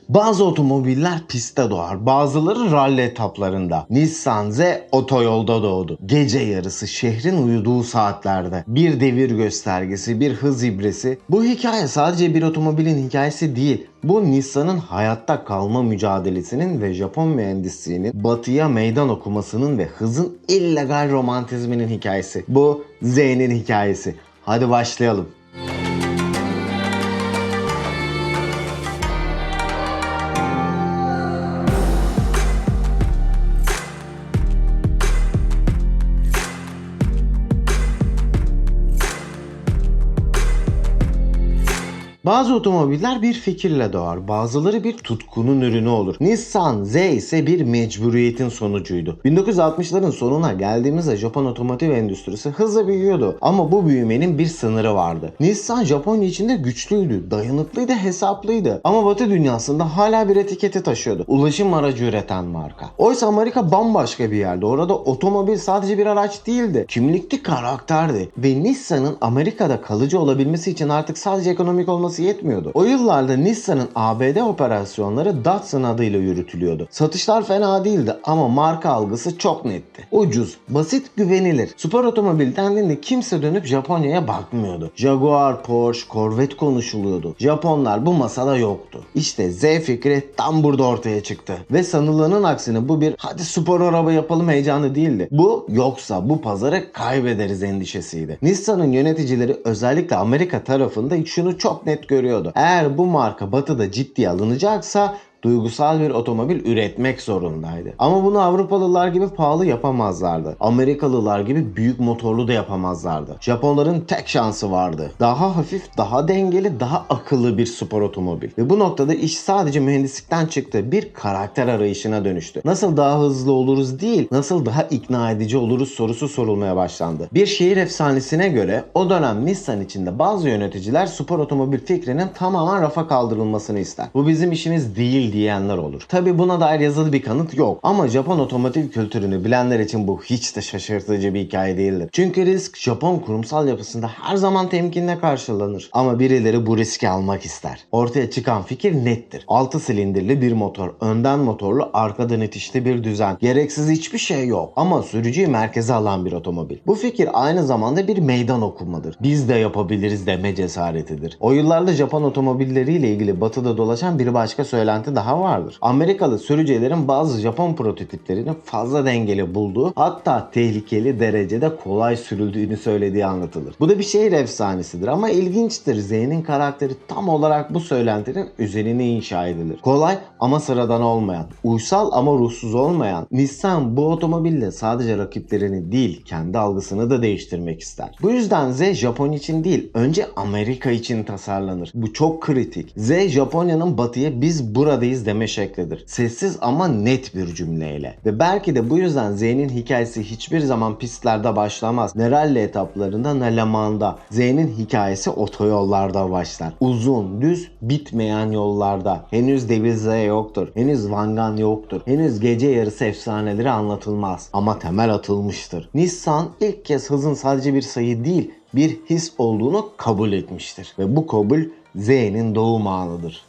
Bazı otomobiller pistte doğar, bazıları ralli etaplarında. Nissan Z otoyolda doğdu. Gece yarısı şehrin uyuduğu saatlerde. Bir devir göstergesi, bir hız ibresi. Bu hikaye sadece bir otomobilin hikayesi değil. Bu Nissan'ın hayatta kalma mücadelesinin ve Japon mühendisliğinin batıya meydan okumasının ve hızın illegal romantizminin hikayesi. Bu Z'nin hikayesi. Hadi başlayalım. Bazı otomobiller bir fikirle doğar, bazıları bir tutkunun ürünü olur. Nissan Z ise bir mecburiyetin sonucuydu. 1960'ların sonuna geldiğimizde Japon otomotiv endüstrisi hızla büyüyordu. Ama bu büyümenin bir sınırı vardı. Nissan Japonya içinde güçlüydü, dayanıklıydı, hesaplıydı. Ama Batı dünyasında hala bir etiketi taşıyordu. Ulaşım aracı üreten marka. Oysa Amerika bambaşka bir yerde. Orada otomobil sadece bir araç değildi. Kimlikti, karakterdi. Ve Nissan'ın Amerika'da kalıcı olabilmesi için artık sadece ekonomik olması yetmiyordu. O yıllarda Nissan'ın ABD operasyonları Datsun adıyla yürütülüyordu. Satışlar fena değildi ama marka algısı çok netti. Ucuz, basit, güvenilir. Spor otomobil dendiğinde kimse dönüp Japonya'ya bakmıyordu. Jaguar, Porsche, Corvette konuşuluyordu. Japonlar bu masada yoktu. İşte Z fikri tam burada ortaya çıktı. Ve sanılanın aksine bu bir hadi spor araba yapalım heyecanı değildi. Bu yoksa bu pazarı kaybederiz endişesiydi. Nissan'ın yöneticileri özellikle Amerika tarafında şunu çok net görüyordu. Eğer bu marka batıda ciddiye alınacaksa duygusal bir otomobil üretmek zorundaydı. Ama bunu Avrupalılar gibi pahalı yapamazlardı. Amerikalılar gibi büyük motorlu da yapamazlardı. Japonların tek şansı vardı. Daha hafif, daha dengeli, daha akıllı bir spor otomobil. Ve bu noktada iş sadece mühendislikten çıktı. Bir karakter arayışına dönüştü. Nasıl daha hızlı oluruz değil, nasıl daha ikna edici oluruz sorusu sorulmaya başlandı. Bir şehir efsanesine göre o dönem Nissan içinde bazı yöneticiler spor otomobil fikrinin tamamen rafa kaldırılmasını ister. Bu bizim işimiz değil diyenler olur. Tabi buna dair yazılı bir kanıt yok. Ama Japon otomotiv kültürünü bilenler için bu hiç de şaşırtıcı bir hikaye değildir. Çünkü risk Japon kurumsal yapısında her zaman temkinle karşılanır. Ama birileri bu riski almak ister. Ortaya çıkan fikir nettir. 6 silindirli bir motor, önden motorlu, arkadan itişli bir düzen. Gereksiz hiçbir şey yok. Ama sürücüyü merkeze alan bir otomobil. Bu fikir aynı zamanda bir meydan okumadır. Biz de yapabiliriz deme cesaretidir. O yıllarda Japon otomobilleriyle ilgili batıda dolaşan bir başka söylenti daha vardır. Amerikalı sürücülerin bazı Japon prototiplerini fazla dengeli bulduğu, hatta tehlikeli derecede kolay sürüldüğünü söylediği anlatılır. Bu da bir şehir efsanesidir ama ilginçtir. Z'nin karakteri tam olarak bu söylentinin üzerine inşa edilir. Kolay ama sıradan olmayan, uysal ama ruhsuz olmayan, Nissan bu otomobille sadece rakiplerini değil, kendi algısını da değiştirmek ister. Bu yüzden Z Japonya için değil, önce Amerika için tasarlanır. Bu çok kritik. Z Japonya'nın batıya biz buradayız deme şeklidir. Sessiz ama net bir cümleyle. Ve belki de bu yüzden Z'nin hikayesi hiçbir zaman pistlerde başlamaz. Ne ralli etaplarında ne Le Mans'da. Z'nin hikayesi otoyollarda başlar. Uzun, düz, bitmeyen yollarda. Henüz Devil Z yoktur. Henüz Wangan yoktur. Henüz gece yarısı efsaneleri anlatılmaz. Ama temel atılmıştır. Nissan ilk kez hızın sadece bir sayı değil, bir his olduğunu kabul etmiştir. Ve bu kabul Z'nin doğum anıdır.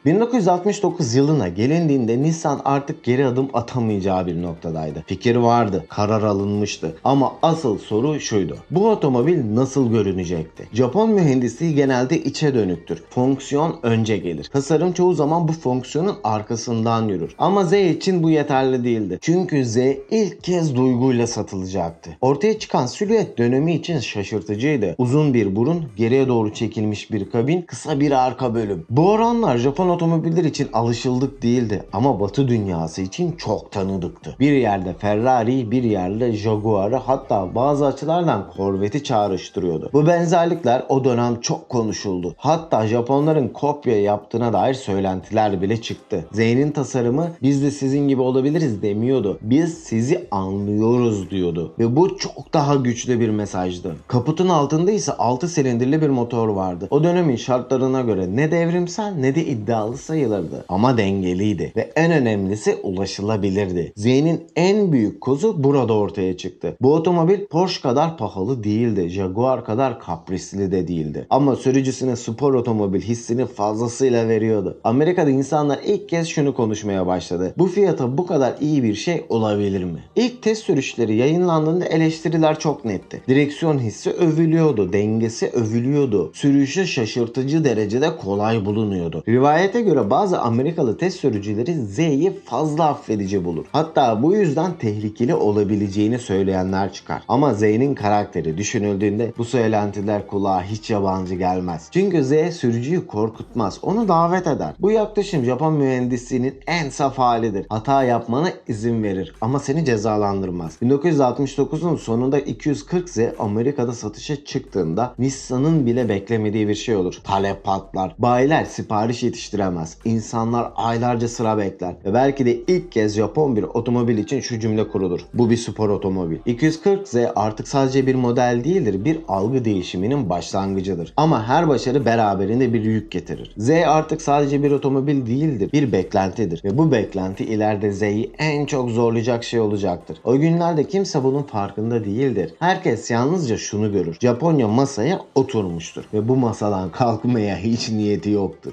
1969 yılına gelindiğinde Nissan artık geri adım atamayacağı bir noktadaydı. Fikir vardı, karar alınmıştı. Ama asıl soru şuydu: bu otomobil nasıl görünecekti? Japon mühendisliği genelde içe dönüktür. Fonksiyon önce gelir. Tasarım çoğu zaman bu fonksiyonun arkasından yürür. Ama Z için bu yeterli değildi. Çünkü Z ilk kez duyguyla satılacaktı. Ortaya çıkan silüet dönemi için şaşırtıcıydı. Uzun bir burun, geriye doğru çekilmiş bir kabin, kısa bir arka bölüm. Bu oranlar Japon otomobiller için alışıldık değildi ama Batı dünyası için çok tanıdıktı. Bir yerde Ferrari, bir yerde Jaguar'ı, hatta bazı açılardan Corvette'i çağrıştırıyordu. Bu benzerlikler o dönem çok konuşuldu. Hatta Japonların kopya yaptığına dair söylentiler bile çıktı. Z'nin tasarımı biz de sizin gibi olabiliriz demiyordu. Biz sizi anlıyoruz diyordu. Ve bu çok daha güçlü bir mesajdı. Kaputun altında ise 6 silindirli bir motor vardı. O dönemin şartlarına göre ne devrimsel ne de iddialı pahalı sayılırdı ama dengeliydi ve en önemlisi ulaşılabilirdi. Z'nin en büyük kozu burada ortaya çıktı. Bu otomobil Porsche kadar pahalı değildi, Jaguar kadar kaprisli de değildi ama sürücüsüne spor otomobil hissini fazlasıyla veriyordu. Amerika'da insanlar ilk kez şunu konuşmaya başladı: bu fiyata bu kadar iyi bir şey olabilir mi? İlk test sürüşleri yayınlandığında eleştiriler çok netti. Direksiyon hissi övülüyordu, dengesi övülüyordu, sürüşü şaşırtıcı derecede kolay bulunuyordu. Rivayete göre bazı Amerikalı test sürücüleri Z'yi fazla affedici bulur. Hatta bu yüzden tehlikeli olabileceğini söyleyenler çıkar. Ama Z'nin karakteri düşünüldüğünde bu söylentiler kulağa hiç yabancı gelmez. Çünkü Z sürücüyü korkutmaz, onu davet eder. Bu yaklaşım Japon mühendisliğinin en saf halidir. Hata yapmana izin verir ama seni cezalandırmaz. 1969'un sonunda 240Z Amerika'da satışa çıktığında Nissan'ın bile beklemediği bir şey olur. Talep patlar. Bayiler sipariş yetiştiremez. İnsanlar aylarca sıra bekler. Ve belki de ilk kez Japon bir otomobil için şu cümle kurulur: bu bir spor otomobil. 240Z artık sadece bir model değildir, bir algı değişiminin başlangıcıdır. Ama her başarı beraberinde bir yük getirir. Z artık sadece bir otomobil değildir, bir beklentidir. Ve bu beklenti ileride Z'yi en çok zorlayacak şey olacaktır. O günlerde kimse bunun farkında değildir. Herkes yalnızca şunu görür: Japonya masaya oturmuştur ve bu masadan kalkmaya hiç niyeti yoktur.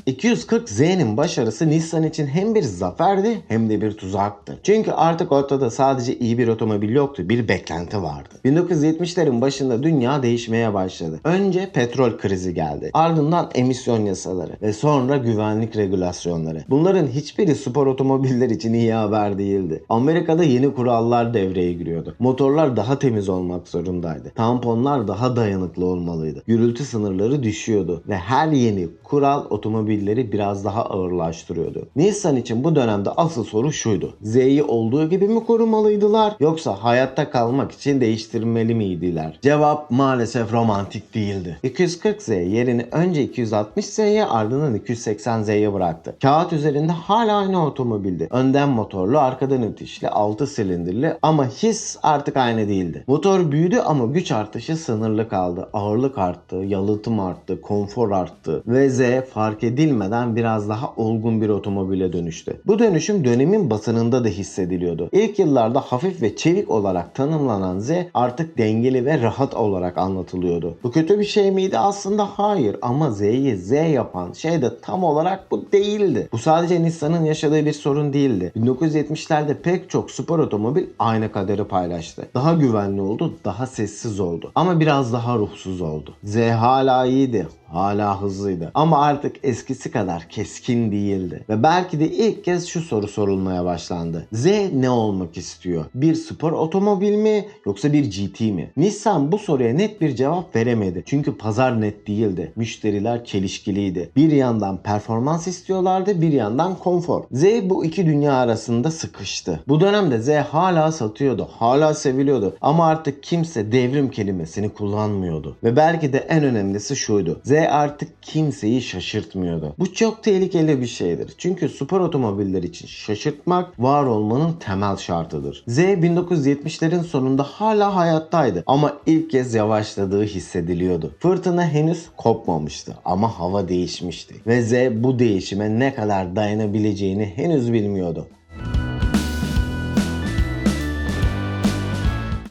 240Z'nin başarısı Nissan için hem bir zaferdi hem de bir tuzaktı. Çünkü artık ortada sadece iyi bir otomobil yoktu, bir beklenti vardı. 1970'lerin başında dünya değişmeye başladı. Önce petrol krizi geldi. Ardından emisyon yasaları ve sonra güvenlik regülasyonları. Bunların hiçbiri spor otomobiller için iyi haber değildi. Amerika'da yeni kurallar devreye giriyordu. Motorlar daha temiz olmak zorundaydı. Tamponlar daha dayanıklı olmalıydı. Gürültü sınırları düşüyordu ve her yeni kural otomobilleri biraz daha ağırlaştırıyordu. Nissan için bu dönemde asıl soru şuydu: Z'yi olduğu gibi mi korumalıydılar yoksa hayatta kalmak için değiştirmeli miydiler? Cevap maalesef romantik değildi. 240Z yerini önce 260Z'ye ardından 280Z'ye bıraktı. Kağıt üzerinde hala aynı otomobildi. Önden motorlu, arkadan itişli, 6 silindirli ama his artık aynı değildi. Motor büyüdü ama güç artışı sınırlı kaldı. Ağırlık arttı, yalıtım arttı, konfor arttı ve Z fark edilmeden biraz daha olgun bir otomobile dönüştü. Bu dönüşüm dönemin basınında da hissediliyordu. İlk yıllarda hafif ve çevik olarak tanımlanan Z artık dengeli ve rahat olarak anlatılıyordu. Bu kötü bir şey miydi? Aslında hayır, ama Z'yi Z yapan şey de tam olarak bu değildi. Bu sadece Nissan'ın yaşadığı bir sorun değildi. 1970'lerde pek çok spor otomobil aynı kaderi paylaştı. Daha güvenli oldu, daha sessiz oldu ama biraz daha ruhsuz oldu. Z hala iyiydi, hala hızlıydı ama artık eskisi kadar keskin değildi. Ve belki de ilk kez şu soru sorulmaya başlandı: Z ne olmak istiyor? Bir spor otomobil mi yoksa bir GT mi? Nissan bu soruya net bir cevap veremedi. Çünkü pazar net değildi. Müşteriler çelişkiliydi. Bir yandan performans istiyorlardı, bir yandan konfor. Z bu iki dünya arasında sıkıştı. Bu dönemde Z hala satıyordu, hala seviliyordu ama artık kimse devrim kelimesini kullanmıyordu. Ve belki de en önemlisi şuydu: Z artık kimseyi şaşırtmıyordu. Bu çok tehlikeli bir şeydir. Çünkü spor otomobiller için şaşırtmak var olmanın temel şartıdır. Z 1970'lerin sonunda hala hayattaydı ama ilk kez yavaşladığı hissediliyordu. Fırtına henüz kopmamıştı ama hava değişmişti. Ve Z bu değişime ne kadar dayanabileceğini henüz bilmiyordu.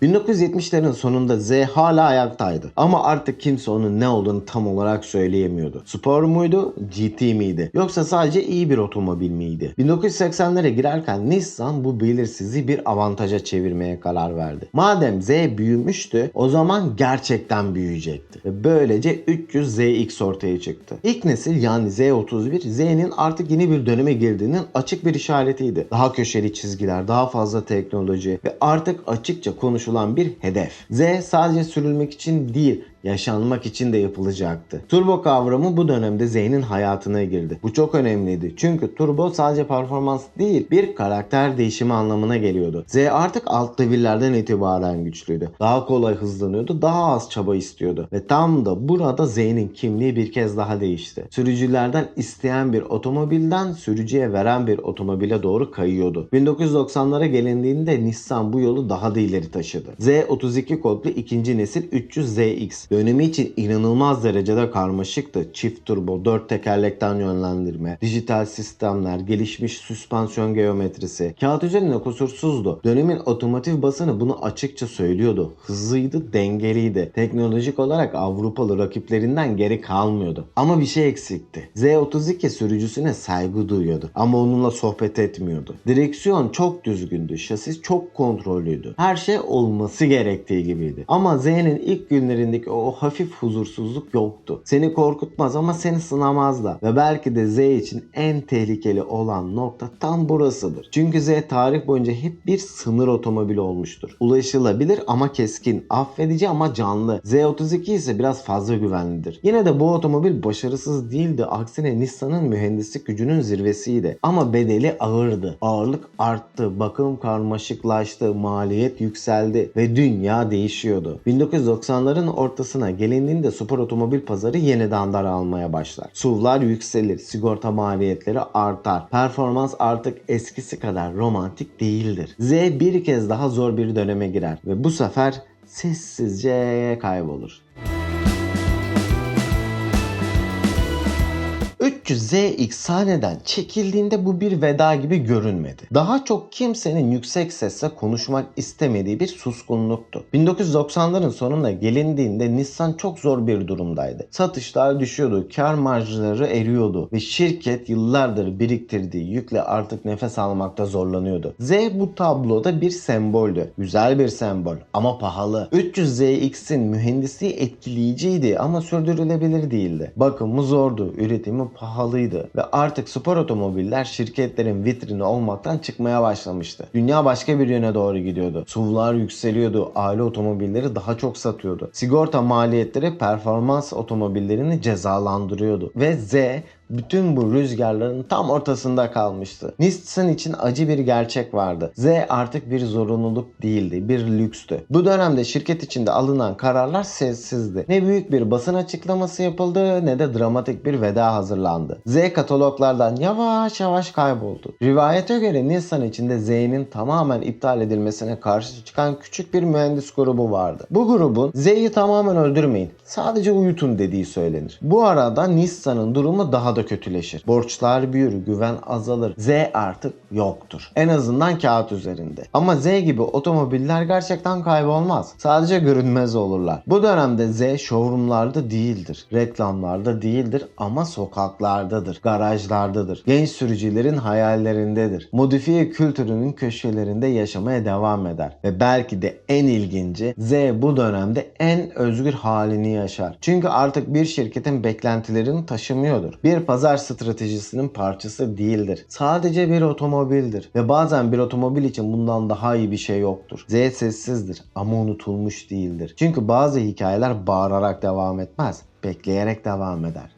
1970'lerin sonunda Z hala ayaktaydı ama artık kimse onun ne olduğunu tam olarak söyleyemiyordu. Spor muydu, GT miydi yoksa sadece iyi bir otomobil miydi? 1980'lere girerken Nissan bu belirsizliği bir avantaja çevirmeye karar verdi. Madem Z büyümüştü, o zaman gerçekten büyüyecekti ve böylece 300ZX ortaya çıktı. İlk nesil yani Z31, Z'nin artık yeni bir döneme girdiğinin açık bir işaretiydi. Daha köşeli çizgiler, daha fazla teknoloji ve artık açıkça konuşulan bir hedef. Z sadece sürülmek için değil, yaşanmak için de yapılacaktı. Turbo kavramı bu dönemde Z'nin hayatına girdi. Bu çok önemliydi. Çünkü turbo sadece performans değil, bir karakter değişimi anlamına geliyordu. Z artık alt devirlerden itibaren güçlüydü. Daha kolay hızlanıyordu, daha az çaba istiyordu. Ve tam da burada Z'nin kimliği bir kez daha değişti. Sürücülerden isteyen bir otomobilden sürücüye veren bir otomobile doğru kayıyordu. 1990'lara gelindiğinde Nissan bu yolu daha da ileri taşıdı. Z32 kodlu ikinci nesil 300ZX Dönemi için inanılmaz derecede karmaşıktı. Çift turbo, 4 tekerlekten yönlendirme, dijital sistemler, gelişmiş süspansiyon geometrisi. Kağıt üzerinde kusursuzdu. Dönemin otomotiv basını bunu açıkça söylüyordu. Hızlıydı, dengeliydi. Teknolojik olarak Avrupalı rakiplerinden geri kalmıyordu. Ama bir şey eksikti. Z32 sürücüsüne saygı duyuyordu. Ama onunla sohbet etmiyordu. Direksiyon çok düzgündü. Şasi çok kontrollüydü. Her şey olması gerektiği gibiydi. Ama Z'nin ilk günlerindeki o hafif huzursuzluk yoktu. Seni korkutmaz ama seni sınamaz da. Ve belki de Z için en tehlikeli olan nokta tam burasıdır. Çünkü Z tarih boyunca hep bir sınır otomobili olmuştur. Ulaşılabilir ama keskin, affedici ama canlı. Z32 ise biraz fazla güvenlidir. Yine de bu otomobil başarısız değildi. Aksine Nissan'ın mühendislik gücünün zirvesiydi. Ama bedeli ağırdı. Ağırlık arttı, bakım karmaşıklaştı, maliyet yükseldi ve dünya değişiyordu. 1990'ların ortasına gelindiğinde spor otomobil pazarı yeniden daralmaya başlar. SUV'lar yükselir, sigorta maliyetleri artar. Performans artık eskisi kadar romantik değildir. Z bir kez daha zor bir döneme girer ve bu sefer sessizce kaybolur. 300ZX sahneden çekildiğinde bu bir veda gibi görünmedi. Daha çok kimsenin yüksek sesle konuşmak istemediği bir suskunluktu. 1990'ların sonuna gelindiğinde Nissan çok zor bir durumdaydı. Satışlar düşüyordu, kar marjları eriyordu ve şirket yıllardır biriktirdiği yükle artık nefes almakta zorlanıyordu. Z bu tabloda bir semboldü. Güzel bir sembol ama pahalı. 300ZX'in mühendisliği etkileyiciydi ama sürdürülebilir değildi. Bakımı zordu, üretimi pahalıydı ve artık spor otomobiller şirketlerin vitrini olmaktan çıkmaya başlamıştı. Dünya başka bir yöne doğru gidiyordu. SUV'lar yükseliyordu, aile otomobilleri daha çok satıyordu. Sigorta maliyetleri performans otomobillerini cezalandırıyordu ve Z bütün bu rüzgarların tam ortasında kalmıştı. Nissan için acı bir gerçek vardı. Z artık bir zorunluluk değildi, bir lükstü. Bu dönemde şirket içinde alınan kararlar sessizdi. Ne büyük bir basın açıklaması yapıldı ne de dramatik bir veda hazırlandı. Z kataloglardan yavaş yavaş kayboldu. Rivayete göre Nissan içinde Z'nin tamamen iptal edilmesine karşı çıkan küçük bir mühendis grubu vardı. Bu grubun Z'yi tamamen öldürmeyin, sadece uyutun dediği söylenir. Bu arada Nissan'ın durumu daha da kötüleşir. Borçlar büyür, güven azalır. Z artık yoktur. En azından kağıt üzerinde. Ama Z gibi otomobiller gerçekten kaybolmaz. Sadece görünmez olurlar. Bu dönemde Z showroomlarda değildir. Reklamlarda değildir ama sokaklardadır. Garajlardadır. Genç sürücülerin hayallerindedir. Modifiye kültürünün köşelerinde yaşamaya devam eder. Ve belki de en ilginci, Z bu dönemde en özgür halini yaşar. Çünkü artık bir şirketin beklentilerini taşımıyordur. Bir pazar stratejisinin parçası değildir. Sadece bir otomobildir. Ve bazen bir otomobil için bundan daha iyi bir şey yoktur. Z sessizdir ama unutulmuş değildir. Çünkü bazı hikayeler bağırarak devam etmez, bekleyerek devam eder.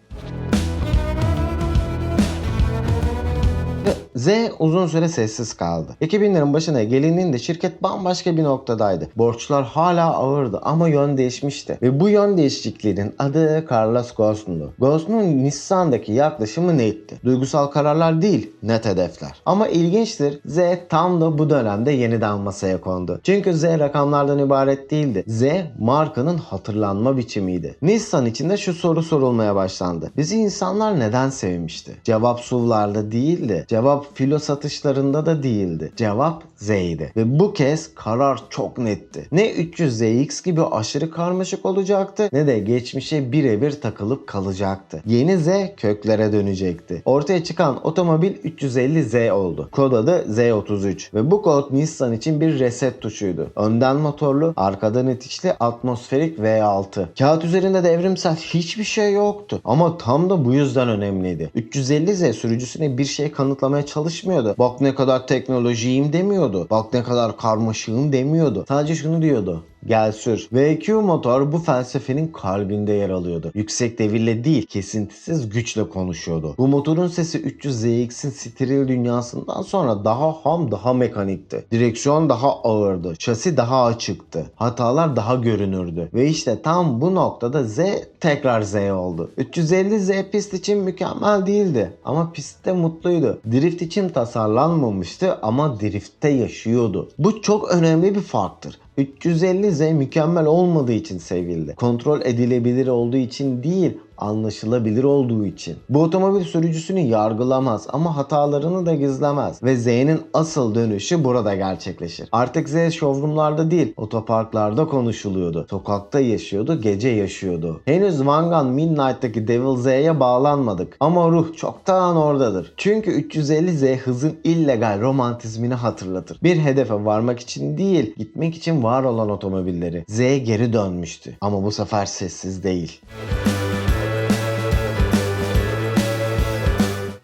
Z uzun süre sessiz kaldı. 2000'lerin başına gelindiğinde şirket bambaşka bir noktadaydı. Borçlar hala ağırdı ama yön değişmişti. Ve bu yön değişikliğinin adı Carlos Ghosn'du. Ghosn'un Nissan'daki yaklaşımı netti? Duygusal kararlar değil, net hedefler. Ama ilginçtir, Z tam da bu dönemde yeniden masaya kondu. Çünkü Z rakamlardan ibaret değildi. Z markanın hatırlanma biçimiydi. Nissan içinde şu soru sorulmaya başlandı. Bizi insanlar neden sevmişti? Cevap SUV'larda değildi. Cevap filo satışlarında da değildi. Cevap Z'ydi. Ve bu kez karar çok netti. Ne 300ZX gibi aşırı karmaşık olacaktı ne de geçmişe birebir takılıp kalacaktı. Yeni Z köklere dönecekti. Ortaya çıkan otomobil 350Z oldu. Kod adı Z33 ve bu kod Nissan için bir reset tuşuydu. Önden motorlu, arkadan itişli atmosferik V6. Kağıt üzerinde de evrimsel hiçbir şey yoktu. Ama tam da bu yüzden önemliydi. 350Z sürücüsüne bir şey kanıtlamaya çalışmıyordu. Bak ne kadar teknolojiyim demiyordu. Bak ne kadar karmaşığım demiyordu. Sadece şunu diyordu. Gel sür. VQ motor bu felsefenin kalbinde yer alıyordu. Yüksek devirle değil, kesintisiz güçle konuşuyordu. Bu motorun sesi 300ZX'in steril dünyasından sonra daha ham, daha mekanikti. Direksiyon daha ağırdı. Şasi daha açıktı. Hatalar daha görünürdü. Ve işte tam bu noktada Z tekrar Z oldu. 350Z pist için mükemmel değildi. Ama pistte mutluydu. Drift için tasarlanmamıştı ama driftte yaşıyordu. Bu çok önemli bir farktır. 350Z mükemmel olmadığı için sevildi. Kontrol edilebilir olduğu için değil, anlaşılabilir olduğu için. Bu otomobil sürücüsünü yargılamaz ama hatalarını da gizlemez ve Z'nin asıl dönüşü burada gerçekleşir. Artık Z showroomlarda değil, otoparklarda konuşuluyordu. Sokakta yaşıyordu, gece yaşıyordu. Henüz Van Gun Midnight'taki Devil Z'ye bağlanmadık ama ruh çoktan oradadır. Çünkü 350Z hızın illegal romantizmini hatırlatır. Bir hedefe varmak için değil, gitmek için var olan otomobilleri. Z geri dönmüştü ama bu sefer sessiz değil.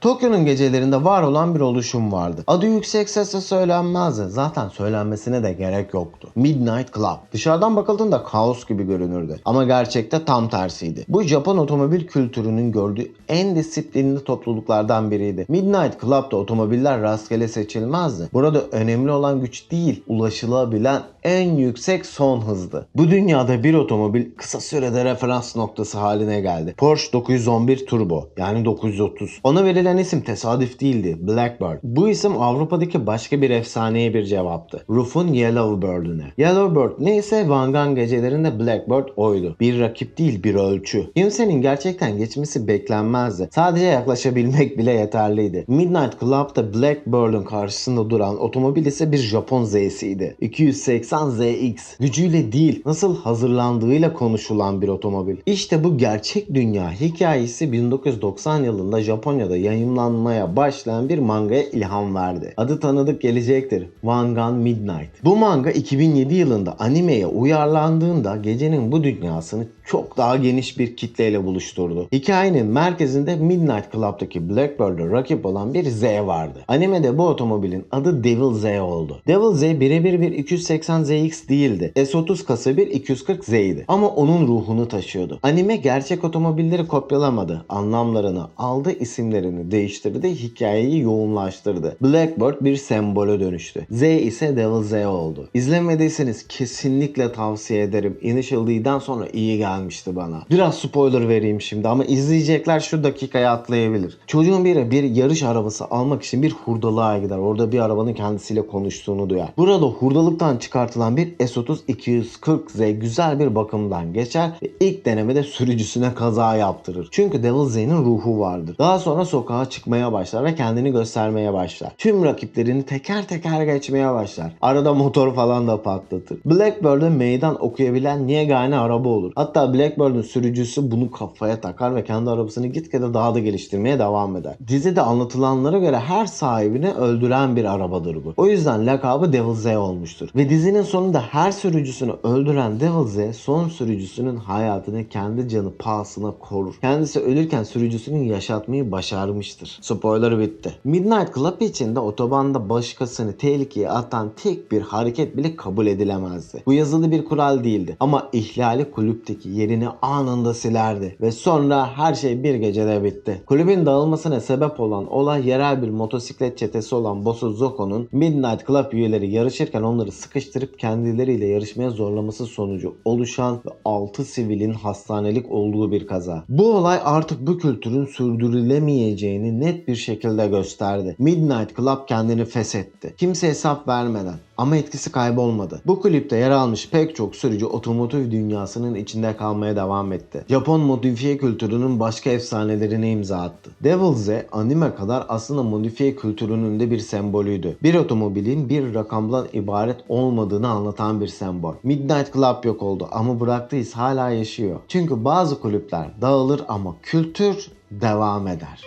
Tokyo'nun gecelerinde var olan bir oluşum vardı. Adı yüksek sesle söylenmezdi. Zaten söylenmesine de gerek yoktu. Midnight Club. Dışarıdan bakıldığında kaos gibi görünürdü. Ama gerçekte tam tersiydi. Bu Japon otomobil kültürünün gördüğü en disiplinli topluluklardan biriydi. Midnight Club'da otomobiller rastgele seçilmezdi. Burada önemli olan güç değil, ulaşılabilen en yüksek son hızdı. Bu dünyada bir otomobil kısa sürede referans noktası haline geldi. Porsche 911 Turbo, yani 930. Ona verilen isim tesadüf değildi. Blackbird. Bu isim Avrupa'daki başka bir efsaneye bir cevaptı. Ruff'un Yellowbird'üne. Yellowbird neyse Van Gogh gecelerinde Blackbird oydu. Bir rakip değil, bir ölçü. Kimsenin gerçekten geçmesi beklenmezdi. Sadece yaklaşabilmek bile yeterliydi. Midnight Club'da Blackbird'ün karşısında duran otomobil ise bir Japon Z'siydi. 280 ZX. Gücüyle değil, nasıl hazırlandığıyla konuşulan bir otomobil. İşte bu gerçek dünya hikayesi 1990 yılında Japonya'da yayımlanmaya başlayan bir mangaya ilham verdi. Adı tanıdık gelecektir. Van Gun Midnight. Bu manga 2007 yılında animeye uyarlandığında gecenin bu dünyasını çok daha geniş bir kitleyle buluşturdu. Hikayenin merkezinde Midnight Club'daki Blackbird'e rakip olan bir Z vardı. Animede bu otomobilin adı Devil Z oldu. Devil Z birebir bir 280 ZX değildi. S30 kasa bir 240 Z'ydi. Ama onun ruhunu taşıyordu. Anime gerçek otomobilleri kopyalamadı. Anlamlarını aldı, isimlerini değiştirdi, hikayeyi yoğunlaştırdı. Blackbird bir sembole dönüştü. Z ise Devil Z oldu. İzlemediyseniz kesinlikle tavsiye ederim. Initial D'den sonra iyi gelmişti bana. Biraz spoiler vereyim şimdi ama izleyecekler şu dakikaya atlayabilir. Çocuğun biri bir yarış arabası almak için bir hurdalığa gider. Orada bir arabanın kendisiyle konuştuğunu duyar. Burada hurdalıktan çıkartılan bir S30 240 Z güzel bir bakımdan geçer ve ilk denemede sürücüsüne kaza yaptırır. Çünkü Devil Z'nin ruhu vardır. Daha sonra sokağa çıkmaya başlar ve kendini göstermeye başlar. Tüm rakiplerini teker teker geçmeye başlar. Arada motor falan da patlatır. Blackbird'e meydan okuyabilen yegane araba olur. Hatta Blackbird'ün sürücüsü bunu kafaya takar ve kendi arabasını gitgide daha da geliştirmeye devam eder. Dizide anlatılanlara göre her sahibini öldüren bir arabadır bu. O yüzden lakabı Devil Z olmuştur. Ve dizinin sonunda her sürücüsünü öldüren Devil Z son sürücüsünün hayatını kendi canı pahasına korur. Kendisi ölürken sürücüsünün yaşatmayı başarmıştır. Spoiler bitti. Midnight Club içinde otobanda başkasını tehlikeye atan tek bir hareket bile kabul edilemezdi. Bu yazılı bir kural değildi ama ihlali kulüpteki yerini anında silerdi ve sonra her şey bir gecede bitti. Kulübün dağılmasına sebep olan olay yerel bir motosiklet çetesi olan Bosu Zoko'nun Midnight Club üyeleri yarışırken onları sıkıştırıp kendileriyle yarışmaya zorlaması sonucu oluşan ve 6 sivilin hastanelik olduğu bir kaza. Bu olay artık bu kültürün sürdürülemeyeceğini net bir şekilde gösterdi. Midnight Club kendini feshetti. Kimse hesap vermeden. Ama etkisi kaybolmadı. Bu kulüpte yer almış pek çok sürücü otomotiv dünyasının içinde kalmaya devam etti. Japon modifiye kültürünün başka efsanelerine imza attı. Devil Z anime kadar aslında modifiye kültürünün de bir sembolüydü. Bir otomobilin bir rakamdan ibaret olmadığını anlatan bir sembol. Midnight Club yok oldu ama bıraktığı iz hala yaşıyor. Çünkü bazı kulüpler dağılır ama kültür devam eder.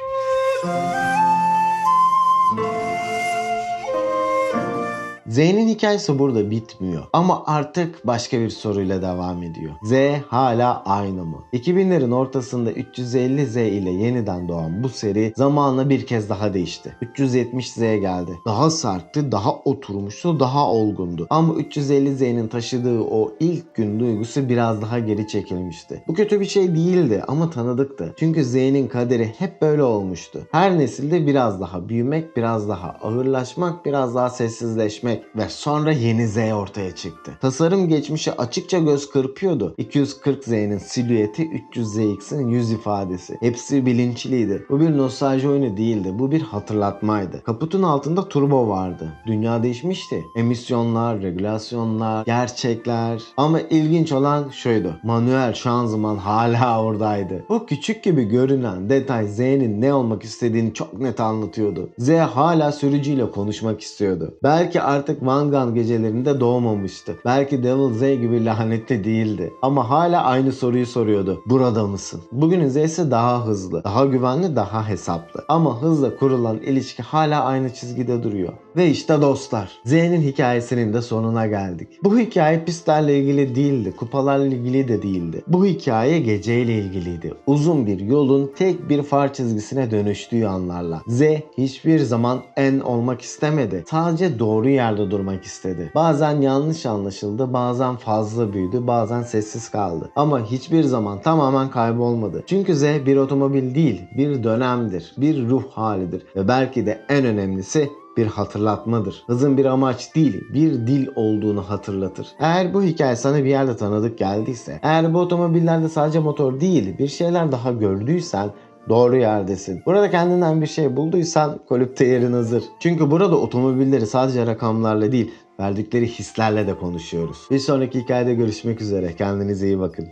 Z'nin hikayesi burada bitmiyor ama artık başka bir soruyla devam ediyor. Z hala aynı mı? 2000'lerin ortasında 350 Z ile yeniden doğan bu seri zamanla bir kez daha değişti. 370 Z geldi. Daha sertti, daha oturmuştu, daha olgundu. Ama 350 Z'nin taşıdığı o ilk gün duygusu biraz daha geri çekilmişti. Bu kötü bir şey değildi ama tanıdıktı. Çünkü Z'nin kaderi hep böyle olmuştu. Her nesilde biraz daha büyümek, biraz daha ağırlaşmak, biraz daha sessizleşmek ve sonra yeni Z ortaya çıktı. Tasarım geçmişe açıkça göz kırpıyordu. 240Z'nin silüeti, 300ZX'in yüz ifadesi. Hepsi bilinçliydi. Bu bir nostalji oyunu değildi. Bu bir hatırlatmaydı. Kaputun altında turbo vardı. Dünya değişmişti. Emisyonlar, regülasyonlar, gerçekler. Ama ilginç olan şuydu. Manuel şanzıman hala oradaydı. Bu küçük gibi görünen detay Z'nin ne olmak istediğini çok net anlatıyordu. Z hala sürücüyle konuşmak istiyordu. Belki artık Vanguard gecelerinde doğmamıştı. Belki Devil Z gibi lanetli değildi. Ama hala aynı soruyu soruyordu. Burada mısın? Bugünün Z'si daha hızlı, daha güvenli, daha hesaplı. Ama hızla kurulan ilişki hala aynı çizgide duruyor. Ve işte dostlar, Z'nin hikayesinin de sonuna geldik. Bu hikaye pistlerle ilgili değildi, kupalarla ilgili de değildi. Bu hikaye geceyle ilgiliydi. Uzun bir yolun tek bir far çizgisine dönüştüğü anlarla. Z hiçbir zaman en olmak istemedi. Sadece doğru yerde durmak istedi. Bazen yanlış anlaşıldı, bazen fazla büyüdü, bazen sessiz kaldı. Ama hiçbir zaman tamamen kaybolmadı. Çünkü Z bir otomobil değil, bir dönemdir, bir ruh halidir ve belki de en önemlisi bir hatırlatmadır. Hızın bir amaç değil, bir dil olduğunu hatırlatır. Eğer bu hikaye sana bir yerde tanıdık geldiyse, eğer bu otomobillerde sadece motor değil, bir şeyler daha gördüysen doğru yerdesin. Burada kendinden bir şey bulduysan kulüpte yerin hazır. Çünkü burada otomobilleri sadece rakamlarla değil, verdikleri hislerle de konuşuyoruz. Bir sonraki hikayede görüşmek üzere. Kendinize iyi bakın.